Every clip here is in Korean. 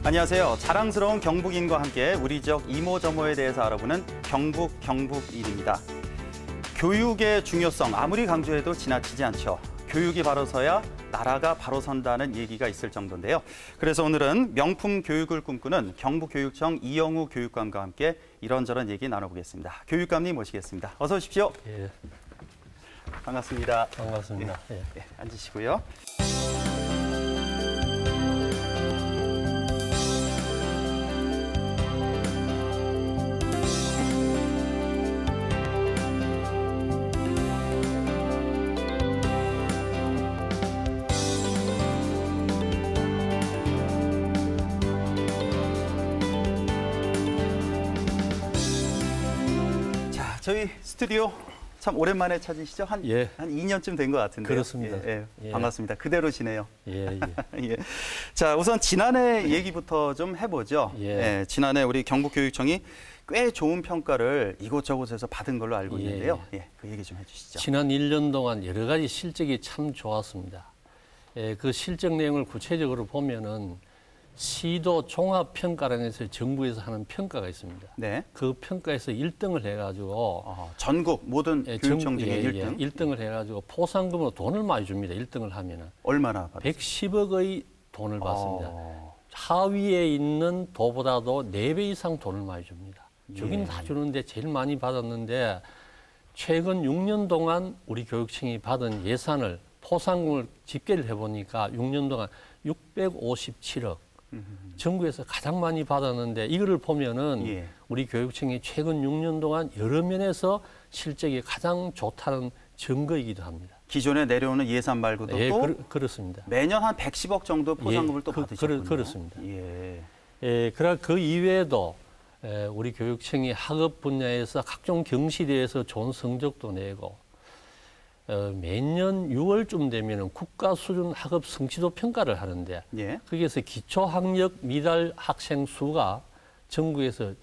안녕하세요. 자랑스러운 경북인과 함께 우리 지역 이모저모에 대해서 알아보는 경북일입니다. 교육의 중요성 아무리 강조해도 지나치지 않죠. 교육이 바로 서야 나라가 바로 선다는 얘기가 있을 정도인데요. 그래서 오늘은 명품 교육을 꿈꾸는 경북교육청 이영우 교육감과 함께 이런저런 얘기 나눠보겠습니다. 교육감님 모시겠습니다. 어서 오십시오. 예. 반갑습니다. 반갑습니다. 예. 예, 앉으시고요. 저희 스튜디오 참 오랜만에 찾으시죠? 한 2년쯤 된 것 같은데요. 그렇습니다. 반갑습니다. 그대로시네요. 예. 예. 자, 우선 지난해 얘기부터 좀 해보죠. 지난해 우리 경북교육청이 꽤 좋은 평가를 이곳저곳에서 받은 걸로 알고 있는데요. 그 얘기 좀 해주시죠. 지난 1년 동안 여러 가지 실적이 참 좋았습니다. 그 실적 내용을 구체적으로 보면은 시도 종합평가라는 정부에서 하는 평가가 있습니다. 네. 그 평가에서 1등을 해가지고 전국 모든 교육청 중에 1등? 1등을 해가지고 포상금으로 돈을 많이 줍니다. 1등을 하면은. 얼마나 받았어요? 110억의 돈을 받습니다. 하위에 있는 도보다도 4배 이상 돈을 많이 줍니다. 주긴 다 주는데 제일 많이 받았는데 최근 6년 동안 우리 교육청이 받은 예산을 포상금을 집계를 해보니까 6년 동안 657억. 전국에서 가장 많이 받았는데 이거를 보면은 우리 교육청이 최근 6년 동안 여러 면에서 실적이 가장 좋다는 증거이기도 합니다. 기존에 내려오는 예산 말고도 또 그렇습니다. 매년 한 110억 정도 포상금을 또 받으셨군요. 그렇습니다. 그 이외에도 우리 교육청이 학업 분야에서 각종 경시대회에서 좋은 성적도 내고 매년 6월쯤 되면 국가 수준 학업 성취도 평가를 하는데 거기에서 기초학력 미달 학생 수가 전국에서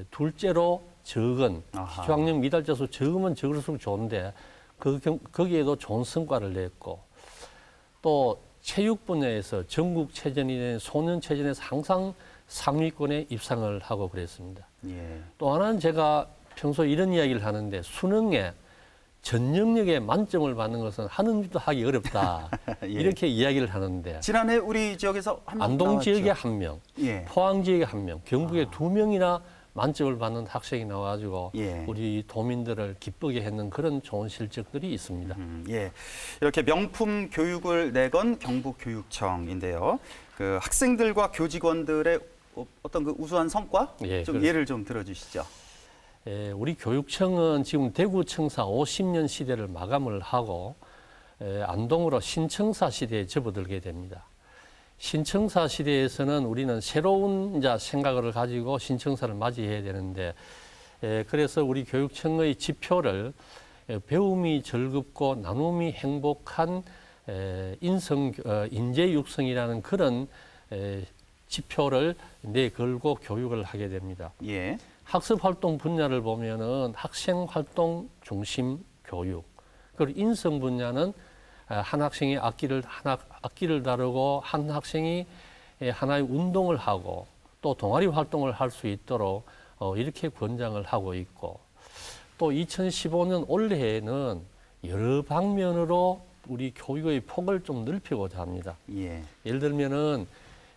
둘째로 적은 기초학력 미달자 수 적으면 적을수록 좋은데 거기에도 좋은 성과를 냈고 또 체육 분야에서 전국체전이 된 소년체전에서 항상 상위권에 입상을 하고 그랬습니다. 또 하나는 제가 평소에 이런 이야기를 하는데 수능에 전 영역에 만점을 받는 것은 하는 일도 하기 어렵다. 이렇게 이야기를 하는데 지난해 우리 지역에서 한 명 안동 나왔죠. 지역에 1명, 포항 지역에 1명, 경북에 2명이나 만점을 받는 학생이 나와가지고 우리 도민들을 기쁘게 했는 그런 좋은 실적들이 있습니다. 이렇게 명품 교육을 내건 경북교육청인데요. 그 학생들과 교직원들의 어떤 그 우수한 성과 좀 예를 좀 들어주시죠. 우리 교육청은 지금 대구청사 50년 시대를 마감을 하고 안동으로 신청사 시대에 접어들게 됩니다. 신청사 시대에서는 우리는 새로운 생각을 가지고 신청사를 맞이해야 되는데 그래서 우리 교육청의 지표를 배움이 즐겁고 나눔이 행복한 인재 육성이라는 그런 지표를 내걸고 교육을 하게 됩니다. 학습활동 분야를 보면은 학생활동 중심 교육, 그리고 인성 분야는 한 학생이 악기를 다루고 한 학생이 하나의 운동을 하고 또 동아리 활동을 할 수 있도록 이렇게 권장을 하고 있고 또 2015년 올해에는 여러 방면으로 우리 교육의 폭을 좀 넓히고자 합니다. 예를 들면은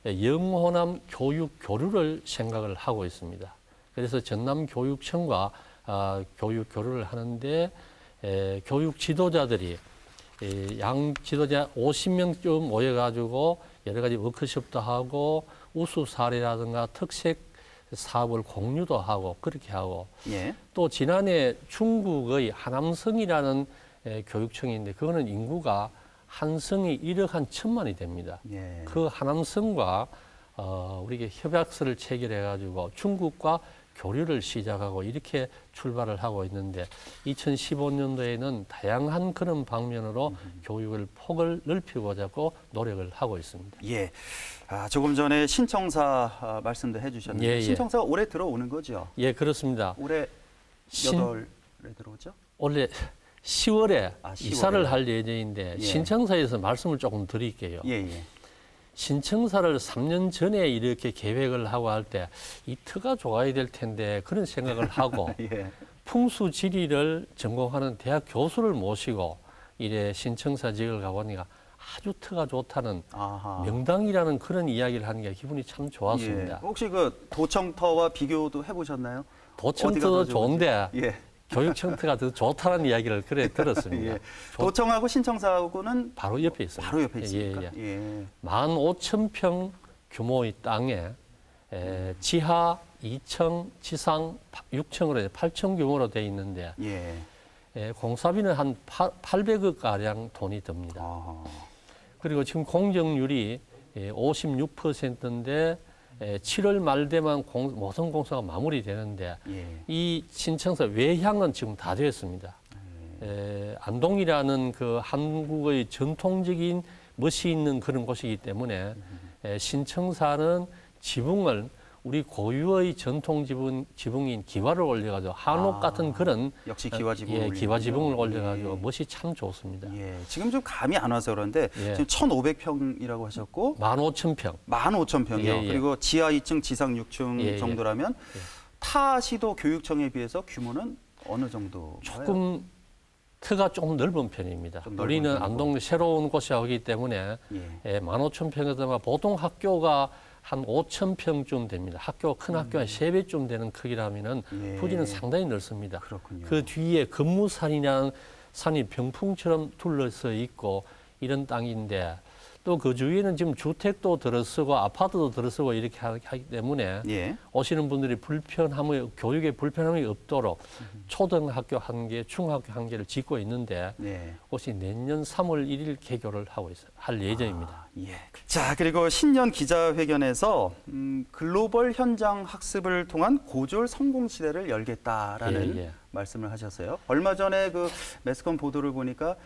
영호남 교육 교류를 생각을 하고 있습니다. 그래서 전남교육청과 교육 교류를 하는데 교육 지도자들이 양 지도자 50명쯤 모여가지고 여러 가지 워크숍도 하고 우수 사례라든가 특색 사업을 공유도 하고 그렇게 하고 또 지난해 중국의 하남성이라는 교육청인데 그거는 인구가 한 성이 1억 한 1,000만이 됩니다. 그 하남성과 우리가 협약서를 체결해가지고 중국과 교류를 시작하고 이렇게 출발을 하고 있는데 2015년도에는 다양한 그런 방면으로 교육을 폭을 넓히고자 하고 노력을 하고 있습니다. 조금 전에 신청사 말씀도 해주셨는데 신청사가 올해 들어오는 거죠? 그렇습니다. 올해 몇 월에 들어오죠? 올해 10월에 이사를 할 예정인데 신청사에서 말씀을 조금 드릴게요. 신청사를 3년 전에 이렇게 계획을 하고 할 때 이 터가 좋아야 될 텐데 그런 생각을 하고 예. 풍수지리를 전공하는 대학 교수를 모시고 이래 신청사 지역을 가보니까 아주 터가 좋다는 아하. 명당이라는 그런 이야기를 하는 게 기분이 참 좋았습니다. 예. 혹시 그 도청터와 비교도 해보셨나요? 어디가 도청터도 더 좋은지? 좋은데 예. 교육청터가 더 좋다는 이야기를 그래 들었습니다. 예. 도청하고 신청사하고는 바로 옆에 있습니다. 바로 옆에 있습니까? 예, 예. 예. 15,000평 규모의 땅에 지하 2층, 지상 6층으로 8층 규모로 돼 있는데 예. 공사비는 한 800억 가량 돈이 듭니다. 아. 그리고 지금 공정률이 56%인데 7월 말 되면 모성 공사가 마무리되는데 예. 이 신청서 외향은 지금 다 되었습니다. 안동이라는 그 한국의 전통적인 멋이 있는 그런 곳이기 때문에 신청사는 지붕을 우리 고유의 전통 지붕인 기와를 올려가지고 한옥 같은 그런 역시 기와 지붕을 기와 지붕을 올리는군요. 올려가지고 예. 멋이 참 좋습니다. 예. 지금 좀 감이 안 와서 그런데 예. 지금 1,500평이라고 하셨고 15,000평. 15,000평이요. 예, 예. 그리고 지하 2층, 지상 6층 예, 예. 정도라면 타 시도 교육청에 비해서 규모는 어느 정도? 조금 터가 조금 넓은 편입니다. 좀 넓은 우리는 편이고. 안동 새로운 곳이 오기 때문에 예. 15,000평에다가 보통 학교가 한 5,000평쯤 됩니다. 큰 학교가 3배쯤 되는 크기라면은 예. 부지는 상당히 넓습니다. 그렇군요. 그 뒤에 금무산이라는 산이 병풍처럼 둘러서 있고 이런 땅인데 또 그 주위에는 지금 주택도 들어서고 아파트도 들어서고 이렇게 하기 때문에 예. 오시는 분들이 교육에 불편함이 없도록 초등학교 1개, 중학교 1개를 짓고 있는데 예. 그것이 내년 3월 1일 개교를 할 예정입니다. 아, 예. 자, 그리고 신년 기자회견에서 글로벌 현장 학습을 통한 고졸 성공 시대를 열겠다라는 예, 예. 말씀을 하셨어요. 얼마 전에 그 매스컴 보도를 보니까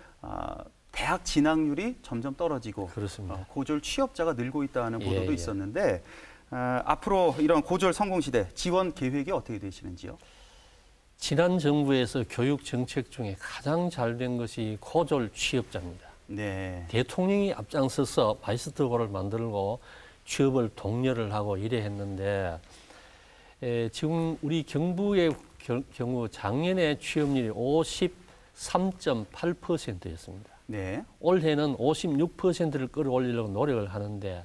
대학 진학률이 점점 떨어지고 그렇습니다. 고졸 취업자가 늘고 있다는 예, 보도도 예. 있었는데 앞으로 이런 고졸 성공 시대 지원 계획이 어떻게 되시는지요? 지난 정부에서 교육 정책 중에 가장 잘 된 것이 고졸 취업자입니다. 네. 대통령이 앞장서서 마이스터고를 만들고 취업을 독려를 하고 이래 했는데 지금 우리 경북의 경우 작년에 취업률이 53.8%였습니다. 네. 올해는 56%를 끌어올리려고 노력을 하는데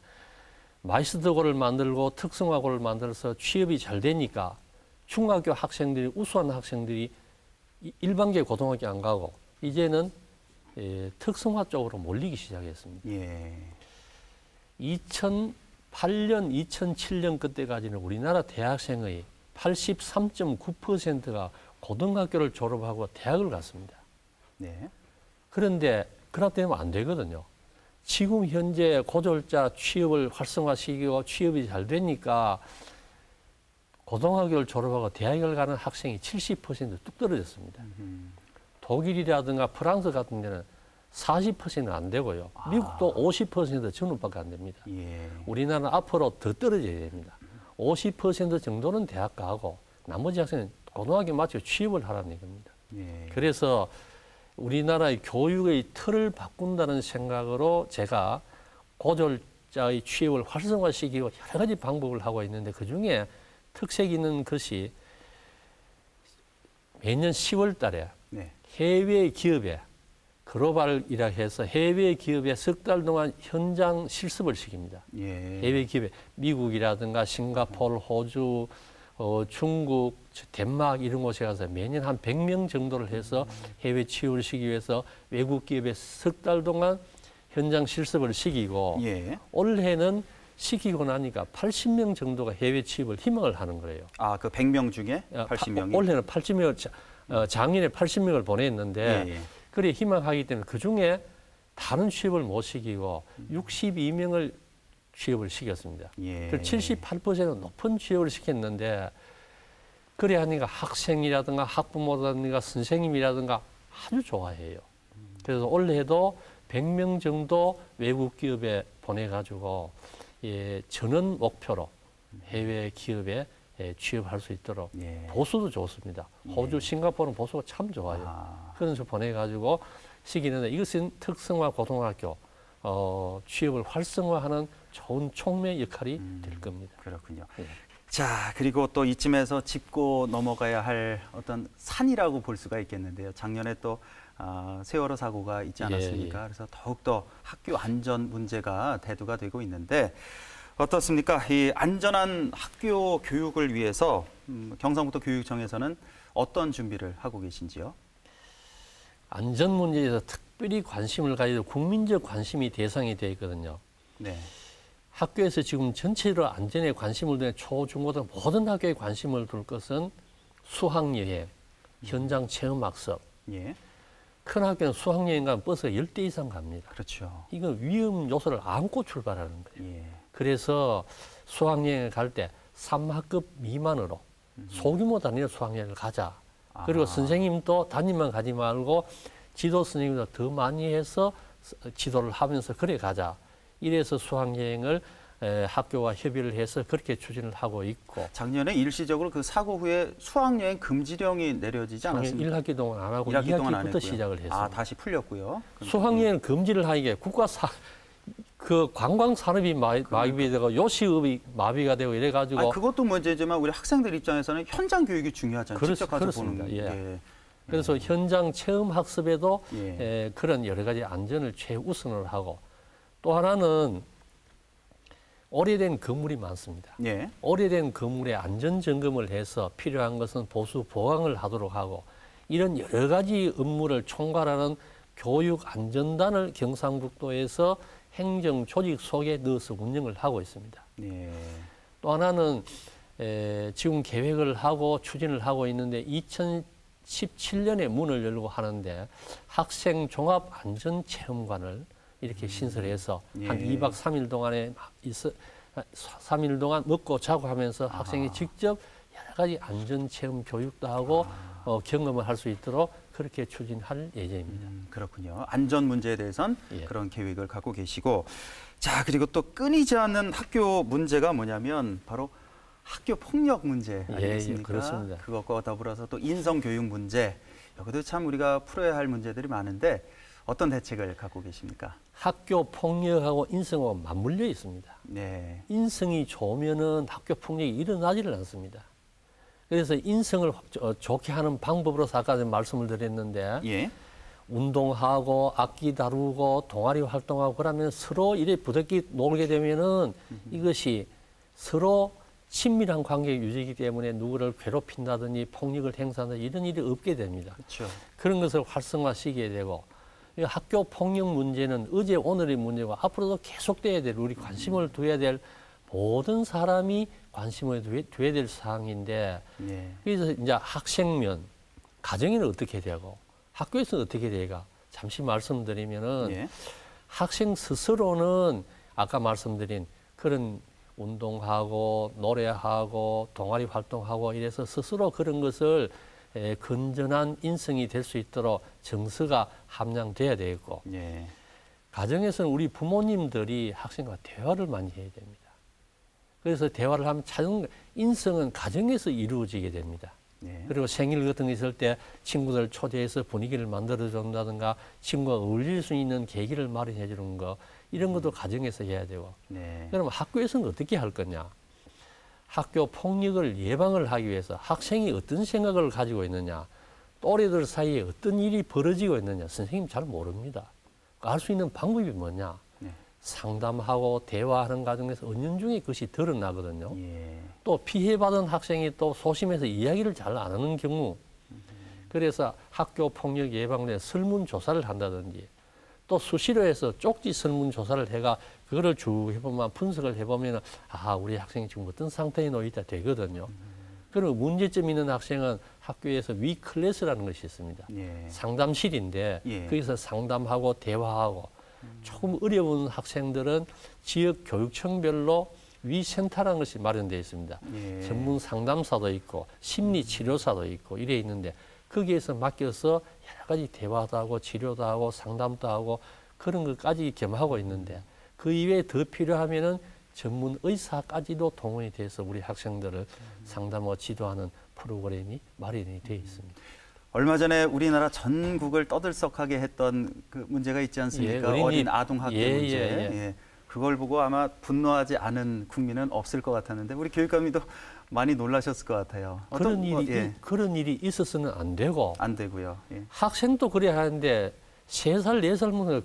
마이스터고를 만들고 특성화고를 만들어서 취업이 잘 되니까 중학교 학생들이 우수한 학생들이 일반계 고등학교 안 가고 이제는 특성화 쪽으로 몰리기 시작했습니다. 예. 2008년, 2007년 그때까지는 우리나라 대학생의 83.9%가 고등학교를 졸업하고 대학을 갔습니다. 네. 그런데 그렇게 되면 안 되거든요. 지금 현재 고졸자 취업을 활성화시키고 취업이 잘 되니까 고등학교를 졸업하고 대학을 가는 학생이 70%뚝 떨어졌습니다. 독일이라든가 프랑스 같은 데는 40%는 안 되고요. 미국도 50% 전후밖에 안 됩니다. 예. 우리나라는 앞으로 더 떨어져야 됩니다. 50% 정도는 대학 가고 나머지 학생은 고등학교 마치고 취업을 하라는 얘기입니다. 예. 그래서 우리나라의 교육의 틀을 바꾼다는 생각으로 제가 고졸자의 취업을 활성화시키고 여러 가지 방법을 하고 있는데 그중에 특색 있는 것이 매년 10월 달에 네. 해외 기업에 글로벌이라 해서 해외 기업에 석 달 동안 현장 실습을 시킵니다. 예. 해외 기업에 미국이라든가 싱가포르, 호주, 중국, 덴마크 이런 곳에 가서 매년 한 100명 정도를 해서 해외 취업을 시키기 위해서 외국 기업에 석 달 동안 현장 실습을 시키고 예. 올해는 시키고 나니까 80명 정도가 해외 취업을 희망을 하는 거예요. 아, 그 100명 중에 80명이? 올해는 80명을 작년에 80명을 보냈는데 예, 예. 그래 희망하기 때문에 그중에 다른 취업을 못 시키고 62명을 취업을 시켰습니다. 예. 78%는 높은 취업을 시켰는데 그래 하니까 학생이라든가 학부모라든가 선생님이라든가 아주 좋아해요. 그래서 올해도 100명 정도 외국 기업에 보내가지고 전원 목표로 해외 기업에 취업할 수 있도록 예. 보수도 좋습니다. 호주, 싱가포르는 보수가 참 좋아요. 아. 그런 식 보내가지고 시키는데 이것은 특성화 고등학교 취업을 활성화하는 좋은 촉매 역할이 될 겁니다. 그렇군요. 예. 자, 그리고 또 이쯤에서 짚고 넘어가야 할 어떤 산이라고 볼 수가 있겠는데요. 작년에 또 세월호 사고가 있지 않았습니까? 예. 그래서 더욱더 학교 안전 문제가 대두가 되고 있는데 어떻습니까? 이 안전한 학교 교육을 위해서 경상북도 교육청에서는 어떤 준비를 하고 계신지요? 안전 문제에서 특별히 관심을 가지고 국민적 관심이 대상이 되어 있거든요. 네. 학교에서 지금 전체로 안전에 관심을 두는 초, 중, 고등 모든 학교에 관심을 둘 것은 수학여행, 현장 체험학습. 예. 큰 학교는 수학여행 가면 버스가 10대 이상 갑니다. 그렇죠. 이건 위험 요소를 안고 출발하는 거예요. 예. 그래서 수학여행을 갈 때 3학급 미만으로 소규모 단위로 수학여행을 가자. 그리고 선생님도 담임만 가지 말고 지도 선생님도 더 많이 해서 지도를 하면서 그래 가자. 이래서 수학여행을 학교와 협의를 해서 그렇게 추진을 하고 있고. 작년에 일시적으로 그 사고 후에 수학여행 금지령이 내려지지 않았습니까? 1학기 동안 안 하고 1학기 동안 안 2학기부터 했고요. 시작을 했습니다. 다시 풀렸고요. 수학여행 금지를 하기에 그 관광 산업이 마비가 되고 요식업이 마비가 되고 이래가지고. 그것도 문제지만 우리 학생들 입장에서는 현장 교육이 중요하잖아요. 직접 가서 그렇습니다. 보는. 예. 그래서 현장 체험 학습에도 예. 그런 여러 가지 안전을 최우선으로 하고 또 하나는 오래된 건물이 많습니다. 예. 오래된 건물에 안전 점검을 해서 필요한 것은 보수 보강을 하도록 하고 이런 여러 가지 업무를 총괄하는 교육 안전단을 경상북도에서 행정 조직 속에 넣어서 운영을 하고 있습니다. 예. 또 하나는 지금 계획을 하고 추진을 하고 있는데 2017년에 문을 열고 하는데 학생 종합 안전 체험관을 이렇게 신설해서 한 2박 3일 동안에 3일 동안 먹고 자고 하면서 학생이 직접 여러 가지 안전 체험 교육도 하고 경험을 할 수 있도록 그렇게 추진할 예정입니다. 그렇군요. 안전 문제에 대해선 예. 그런 계획을 갖고 계시고 자, 그리고 또 끊이지 않는 학교 문제가 뭐냐면 바로 학교 폭력 문제 아니겠습니까? 예, 그렇습니다. 그것과 더불어서 또 인성 교육 문제 여기도 참 우리가 풀어야 할 문제들이 많은데 어떤 대책을 갖고 계십니까? 학교 폭력하고 인성하고 맞물려 있습니다. 네. 인성이 좋으면은 학교 폭력이 일어나지를 않습니다. 그래서 인성을 좋게 하는 방법으로서 아까 말씀을 드렸는데 예. 운동하고 악기 다루고 동아리 활동하고 그러면 서로 이래 부대끼 놀게 되면은 이것이 서로 친밀한 관계 유지이기 때문에 누구를 괴롭힌다든지 폭력을 행사한다 이런 일이 없게 됩니다. 그렇죠. 그런 것을 활성화시키게 되고 학교 폭력 문제는 어제 오늘의 문제고 앞으로도 계속돼야 될 우리 관심을 둬야 될 모든 사람이 관심을 둬야 될 사항인데 예. 그래서 이제 학생면 가정에는 어떻게 되고 학교에서는 어떻게 되가 잠시 말씀드리면은 예. 학생 스스로는 아까 말씀드린 그런 운동하고 노래하고 동아리 활동하고 이래서 스스로 그런 것을 건전한 인성이 될 수 있도록 정서가 함양돼야 되고 예. 가정에서는 우리 부모님들이 학생과 대화를 많이 해야 됩니다. 그래서 대화를 하면 인성은 가정에서 이루어지게 됩니다. 예. 그리고 생일 같은 거 있을 때 친구들 초대해서 분위기를 만들어 준다든가 친구가 어울릴 수 있는 계기를 마련해 주는 거 이런 것도 가정에서 해야 되고 네. 그럼 학교에서는 어떻게 할 거냐? 학교 폭력을 예방을 하기 위해서 학생이 어떤 생각을 가지고 있느냐, 또래들 사이에 어떤 일이 벌어지고 있느냐, 선생님 잘 모릅니다. 알 수 있는 방법이 뭐냐? 네. 상담하고 대화하는 과정에서 은연중에 그것이 드러나거든요. 예. 또 피해받은 학생이 또 소심해서 이야기를 잘 안 하는 경우, 그래서 학교 폭력 예방에 설문조사를 한다든지 또 수시로 해서 쪽지 설문조사를 해가 그거를 쭉 해보면 분석을 해보면 우리 학생이 지금 어떤 상태에 놓여 있다 되거든요. 그리고 문제점 있는 학생은 학교에서 위클래스라는 것이 있습니다. 예. 상담실인데 예. 거기서 상담하고 대화하고 조금 어려운 학생들은 지역 교육청별로 위센터라는 것이 마련되어 있습니다. 예. 전문 상담사도 있고 심리치료사도 있고 이래 있는데 거기에서 맡겨서 여러 가지 대화도 하고 치료도 하고 상담도 하고 그런 것까지 겸하고 있는데 그 이외에 더 필요하면은 전문 의사까지도 동원이 돼서 우리 학생들을 상담하고 지도하는 프로그램이 마련이 되어 있습니다. 얼마 전에 우리나라 전국을 떠들썩하게 했던 그 문제가 있지 않습니까? 예, 어린 아동 학대 문제. 예. 그걸 보고 아마 분노하지 않은 국민은 없을 것 같았는데 우리 교육감님도 많이 놀라셨을 것 같아요. 그런 일이 있어서는 안 되고 안 되고요. 예. 학생도 그래야 하는데 3살, 4살 문을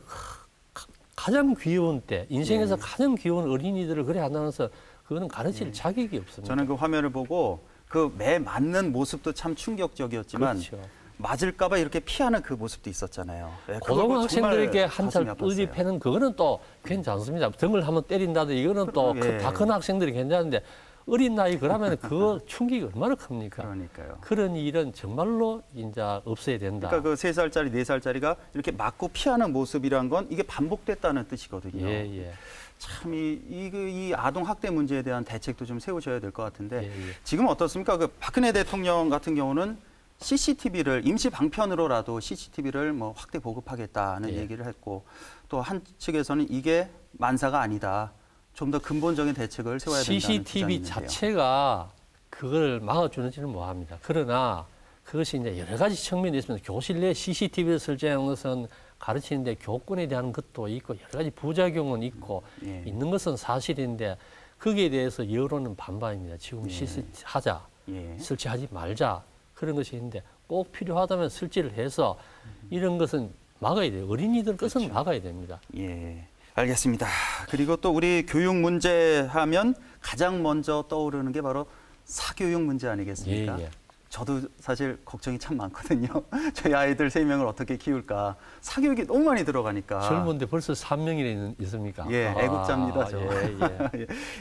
가장 귀여운 때, 인생에서 가장 귀여운 어린이들을 그래 한다면서 그거는 가르칠 자격이 없습니다. 저는 그 화면을 보고 그 매 맞는 모습도 참 충격적이었지만 그렇죠. 맞을까봐 이렇게 피하는 그 모습도 있었잖아요. 네, 고등학생들에게 한살 어디 패는 그거는 또 괜찮습니다. 등을 한번 때린다든지 이거는 또 다 큰 학생들이 괜찮은데 어린 나이 그러면 그거 충격이 얼마나 큽니까? 그러니까요. 그런 일은 정말로 이제 없어야 된다. 그러니까 그 3살짜리, 4살짜리가 이렇게 맞고 피하는 모습이란 건 이게 반복됐다는 뜻이거든요. 예. 참 이 아동 학대 문제에 대한 대책도 좀 세우셔야 될 것 같은데 예. 지금 어떻습니까? 그 박근혜 대통령 같은 경우는 CCTV를 임시 방편으로라도 CCTV를 뭐 확대 보급하겠다는 얘기를 했고 또 한 측에서는 이게 만사가 아니다. 좀 더 근본적인 대책을 세워야 된다는 CCTV 주장이 있는데요. 자체가 그걸 막아주는지는 뭐합니다. 그러나 그것이 이제 여러 가지 측면이 있습니다. 교실 내 CCTV를 설치하는 것은 가르치는데 교권에 대한 것도 있고 여러 가지 부작용은 있고 있는 것은 사실인데 거기에 대해서 여론은 반반입니다. 지금 실시하자, 설치하지 말자 그런 것이 있는데 꼭 필요하다면 설치를 해서 이런 것은 막아야 돼요. 어린이들 것은 막아야 됩니다. 예. 알겠습니다. 그리고 또 우리 교육 문제 하면 가장 먼저 떠오르는 게 바로 사교육 문제 아니겠습니까? 저도 사실 걱정이 참 많거든요. 저희 아이들 3명을 어떻게 키울까. 사교육이 너무 많이 들어가니까. 젊은데 벌써 3명이나 있습니까? 애국자입니다. 저.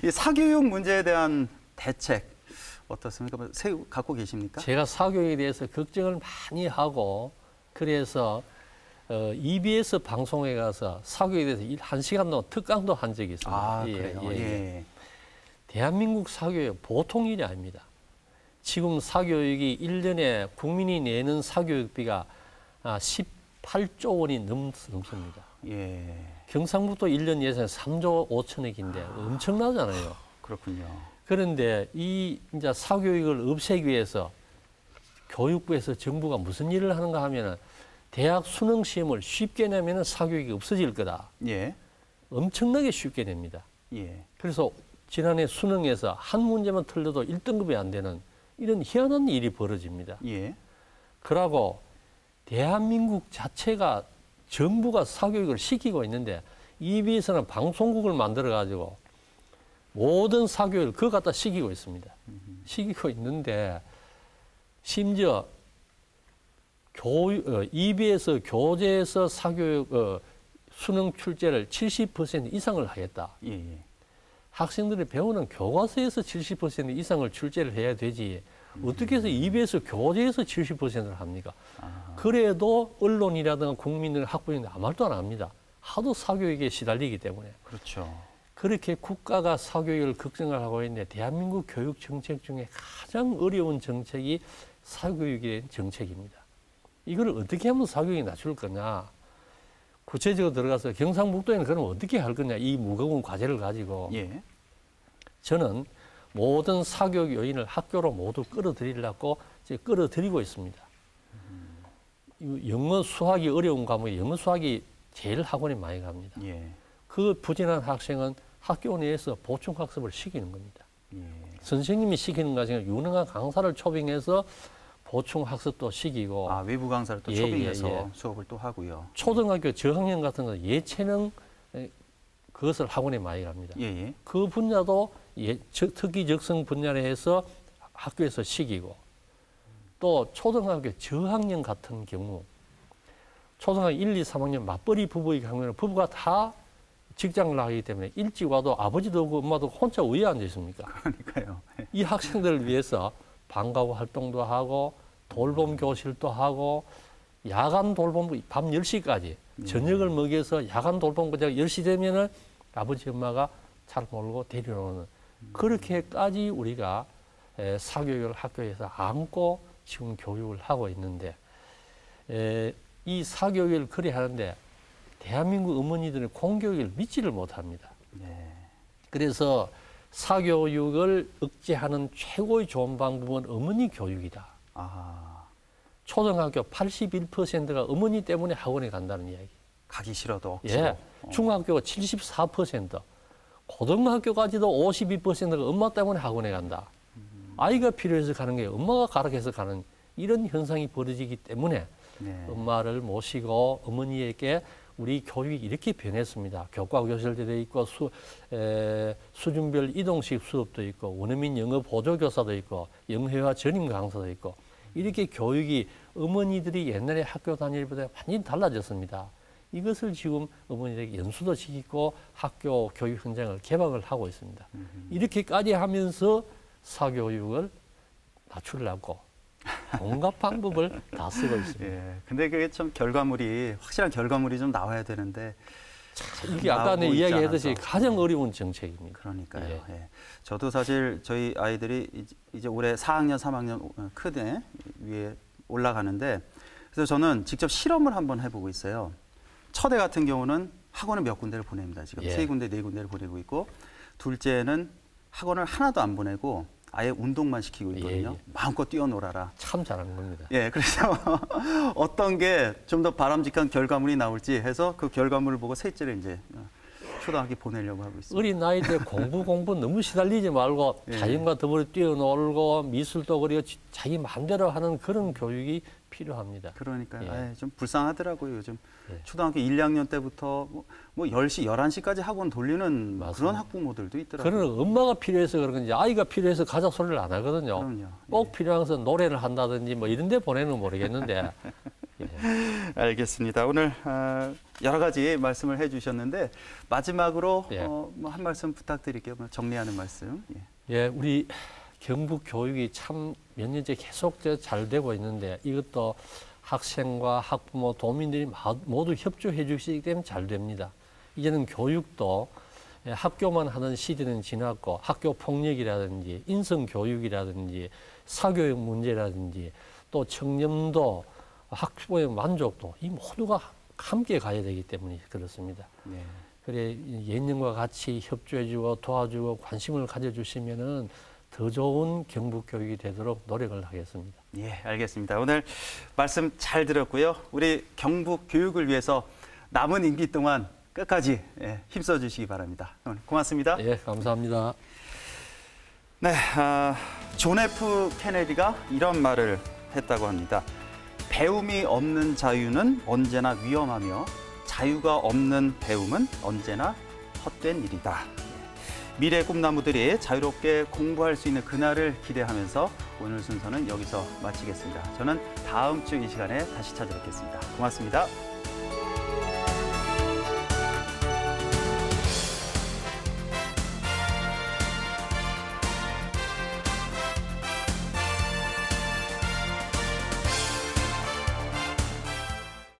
이 사교육 문제에 대한 대책 어떻습니까? 갖고 계십니까? 제가 사교육에 대해서 걱정을 많이 하고 그래서 EBS 방송에 가서 사교육에 대해서 1시간 동안 특강도 한 적이 있습니다. 그래요? 대한민국 사교육 보통 일이 아닙니다. 지금 사교육이 1년에 국민이 내는 사교육비가 18조 원이 넘습니다. 경상북도 1년 예산이 3조 5천억인데 엄청나잖아요. 그렇군요. 그런데 이 이제 사교육을 없애기 위해서 교육부에서 정부가 무슨 일을 하는가 하면은 대학 수능 시험을 쉽게 내면은 사교육이 없어질 거다. 엄청나게 쉽게 냅니다. 그래서 지난해 수능에서 한 문제만 틀려도 1등급이 안 되는 이런 희한한 일이 벌어집니다. 그러고 대한민국 자체가 정부가 사교육을 시키고 있는데 EBS는 방송국을 만들어가지고 모든 사교육을 그거 갖다 시키고 있습니다. 시키고 있는데 심지어 EBS 교재에서 사교육 수능 출제를 70% 이상을 하겠다. 학생들이 배우는 교과서에서 70% 이상을 출제를 해야 되지 어떻게 해서 EBS 교재에서 70%를 합니까? 그래도 언론이라든가 국민들 학부모님들 아무 말도 안 합니다. 하도 사교육에 시달리기 때문에. 그렇죠. 그렇게 국가가 사교육을 걱정을 하고 있는데 대한민국 교육 정책 중에 가장 어려운 정책이 사교육의 정책입니다. 이걸 어떻게 하면 사교육이 낮출 거냐. 구체적으로 들어가서 경상북도에는 그럼 어떻게 할 거냐. 이 무거운 과제를 가지고. 저는 모든 사교육 요인을 학교로 모두 끌어들이려고 끌어들이고 있습니다. 영어 수학이 어려운 과목이 영어 수학이 제일 학원에 많이 갑니다. 그 부진한 학생은 학교 내에서 보충학습을 시키는 겁니다. 선생님이 시키는 것이 아니라 유능한 강사를 초빙해서 보충학습도 시키고 외부 강사를 또 초빙해서 수업을 또 하고요. 초등학교 저학년 같은 거 예체능 그것을 학원에 많이 갑니다. 그 분야도 특기적성 분야를 해서 학교에서 시키고 또 초등학교 저학년 같은 경우 초등학교 1, 2, 3학년 맞벌이 부부의 경우에는 부부가 다 직장을 나가기 때문에 일찍 와도 아버지도 없고 엄마도 혼자 왜 앉아 있습니까? 그러니까요. 이 학생들을 위해서 방과후 활동도 하고 돌봄 교실도 하고 야간 돌봄 밤 10시까지 저녁을 먹여서 야간 돌봄 그냥 10시 되면은 아버지 엄마가 차를 몰고 데리러 오는 그렇게까지 우리가 사교육을 학교에서 안고 지금 교육을 하고 있는데 이 사교육을 그리 하는데 대한민국 어머니들은 공교육을 믿지를 못합니다. 그래서 사교육을 억제하는 최고의 좋은 방법은 어머니 교육이다. 초등학교 81%가 어머니 때문에 학원에 간다는 이야기. 가기 싫어도 억지로. 예. 중학교가 74%, 고등학교까지도 52%가 엄마 때문에 학원에 간다. 아이가 필요해서 가는 게 엄마가 가락해서 가는 이런 현상이 벌어지기 때문에 네. 엄마를 모시고 어머니에게 우리 교육이 이렇게 변했습니다. 교과 교실들에 있고 수준별 이동식 수업도 있고 원어민 영어 보조교사도 있고 영회화 전임 강사도 있고 이렇게 교육이 어머니들이 옛날에 학교 다닐 때보다 완전히 달라졌습니다. 이것을 지금 어머니들에게 연수도 시키고 학교 교육 현장을 개방을 하고 있습니다. 이렇게까지 하면서 사교육을 낮추려고 온갖 방법을 다 쓰고 있습니다. 예. 근데 그게 참 확실한 결과물이 좀 나와야 되는데 이게 아까 내 이야기했듯이 가장 어려운 정책입니다. 그러니까요. 예. 예. 저도 사실 저희 아이들이 이제 올해 4학년, 3학년 크대 위에 올라가는데 그래서 저는 직접 실험을 한번 해보고 있어요. 첫애 같은 경우는 학원을 몇 군데를 보냅니다. 지금 예. 3군데, 4군데를 보내고 있고 둘째는 학원을 하나도 안 보내고 아예 운동만 시키고 있거든요. 예, 예. 마음껏 뛰어놀아라. 참 잘하는 겁니다. 예, 그래서 어떤 게 좀 더 바람직한 결과물이 나올지 해서 그 결과물을 보고 셋째를 이제 초등학교 보내려고 하고 있습니다. 어린 나이 때 공부 너무 시달리지 말고 예. 자연과 더불어 뛰어놀고 미술도 그리고 자기 마음대로 하는 그런 교육이 필요합니다. 그러니까요. 예. 아이, 좀 불쌍하더라고요. 요즘 예. 초등학교 1, 2학년 때부터 뭐 10시, 11시까지 학원 돌리는 맞습니다. 그런 학부모들도 있더라고요. 그런 엄마가 필요해서 그런 건지 아이가 필요해서 가자 소리를 안 하거든요. 그럼요. 꼭 필요해서 노래를 한다든지 뭐 이런 데 보내는 모르겠는데. 예. 알겠습니다. 오늘 여러 가지 말씀을 해주셨는데 마지막으로 예. 뭐 한 말씀 부탁드릴게요. 정리하는 말씀. 예. 예, 우리 경북 교육이 참 몇 년째 계속 잘 되고 있는데 이것도 학생과 학부모, 도민들이 모두 협조해 주시기 때문에 잘 됩니다. 이제는 교육도 학교만 하는 시대는 지났고 학교 폭력이라든지 인성 교육이라든지 사교육 문제라든지 또 청렴도 학부모의 만족도 이 모두가 함께 가야 되기 때문에 그렇습니다. 네. 그래 예년과 같이 협조해주고 도와주고 관심을 가져주시면은 더 좋은 경북 교육이 되도록 노력을 하겠습니다. 예, 알겠습니다. 오늘 말씀 잘 들었고요. 우리 경북 교육을 위해서 남은 임기 동안 끝까지 힘써 주시기 바랍니다. 오늘 고맙습니다. 예, 감사합니다. 네, 존 F 케네디가 이런 말을 했다고 합니다. 배움이 없는 자유는 언제나 위험하며 자유가 없는 배움은 언제나 헛된 일이다. 미래 꿈나무들이 자유롭게 공부할 수 있는 그날을 기대하면서 오늘 순서는 여기서 마치겠습니다. 저는 다음 주 이 시간에 다시 찾아뵙겠습니다. 고맙습니다.